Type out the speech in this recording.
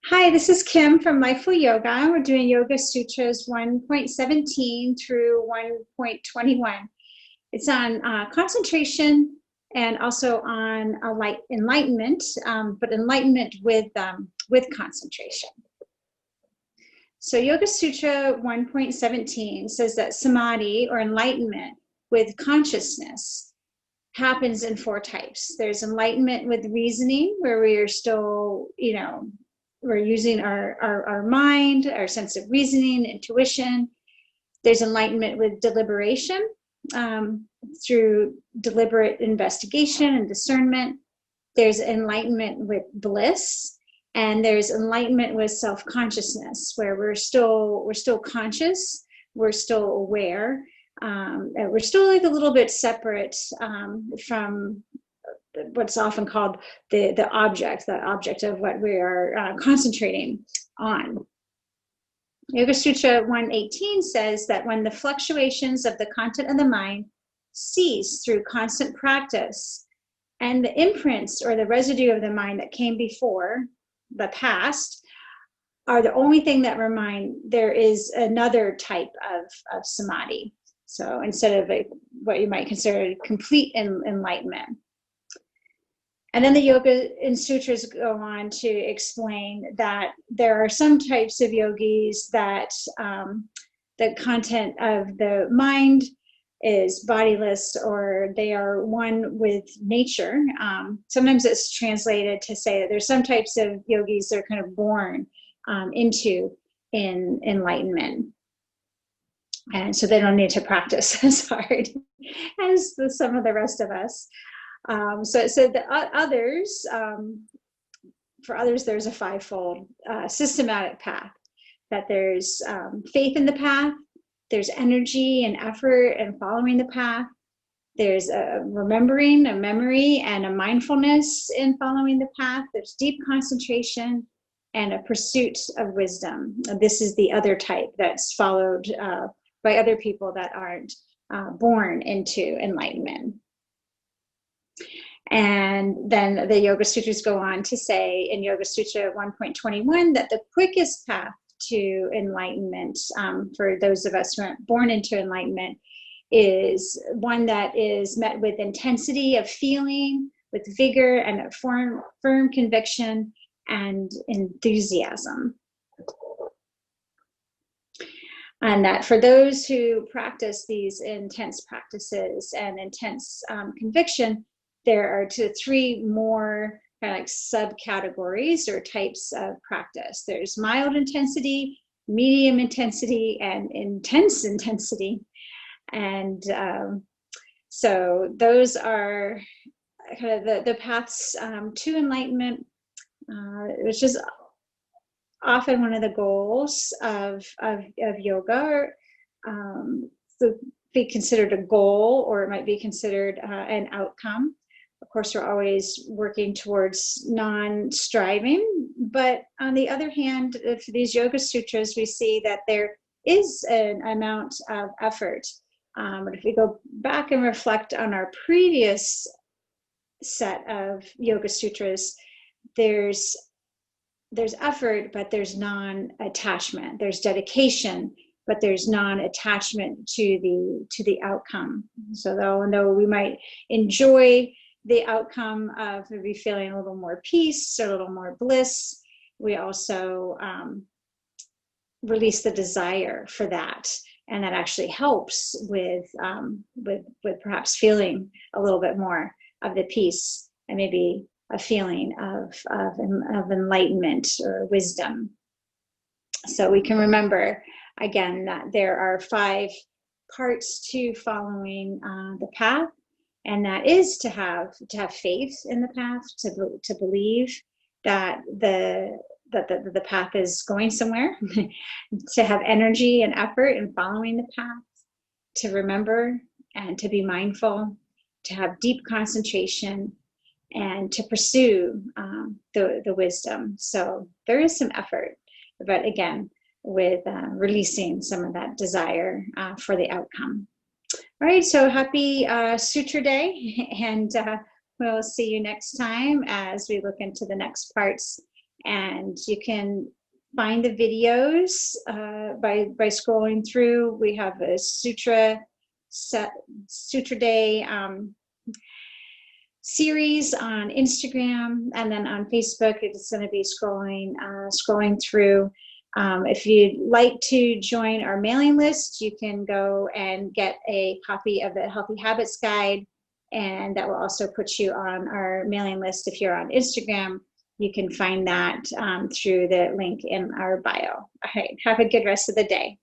Hi, this is Kim from Mindful Yoga. We're doing Yoga Sutras 1.17 through 1.21. It's on concentration and also on enlightenment, but enlightenment with concentration. So Yoga Sutra 1.17 says that samadhi, or enlightenment with consciousness, happens in four types. There's enlightenment with reasoning, where we are still, we're using our mind, our sense of reasoning, intuition. There's enlightenment with deliberation, through deliberate investigation and discernment. There's enlightenment with bliss, and there's enlightenment with self-consciousness, where we're still conscious, we're still aware, we're still like a little bit separate from what's often called the object of what we are concentrating on. Yoga Sutra 118 says that when the fluctuations of the content of the mind cease through constant practice, and the imprints or the residue of the mind that came before, the past, are the only thing that remind, there is another type of samadhi. So instead of what you might consider complete enlightenment. And then the Yoga and Sutras go on to explain that there are some types of yogis that the content of the mind is bodiless, or they are one with nature. Sometimes it's translated to say that there's some types of yogis that are kind of born into enlightenment. And so they don't need to practice as hard as some of the rest of us. So the others, for others, there's a fivefold systematic path. That there's faith in the path, there's energy and effort and following the path, there's a remembering, a memory, and a mindfulness in following the path, there's deep concentration, and a pursuit of wisdom. And this is the other type that's followed by other people that aren't born into enlightenment. And then the Yoga Sutras go on to say in Yoga Sutra 1.21 that the quickest path to enlightenment, for those of us who aren't born into enlightenment, is one that is met with intensity of feeling, with vigor and a firm conviction and enthusiasm. And that for those who practice these intense practices and intense conviction, there are three more kind of like subcategories or types of practice. There's mild intensity, medium intensity, and intense intensity. And so those are kind of the paths to enlightenment, which is often one of the goals of yoga. So be considered a goal, or it might be considered an outcome. Of course, we're always working towards non-striving, but on the other hand, for these Yoga Sutras, we see that there is an amount of effort. But if we go back and reflect on our previous set of Yoga Sutras, there's effort, but there's non-attachment. There's dedication, but there's non-attachment to the outcome. So though we might enjoy the outcome of maybe feeling a little more peace or a little more bliss, we also release the desire for that, and that actually helps with perhaps feeling a little bit more of the peace and maybe a feeling of enlightenment or wisdom. So we can remember again that there are 5 parts to following the path. And that is to have faith in the path, to believe that the path is going somewhere, to have energy and effort in following the path, to remember and to be mindful, to have deep concentration, and to pursue the wisdom. So there is some effort, but again, with releasing some of that desire for the outcome. All right, so happy Sutra Day, and we'll see you next time as we look into the next parts And you can find the videos by scrolling through. We have a Sutra Day series on Instagram, and then on Facebook it's going to be scrolling through. If you'd like to join our mailing list, you can go and get a copy of the Healthy Habits Guide, and that will also put you on our mailing list. If you're on Instagram, you can find that through the link in our bio. All right, have a good rest of the day.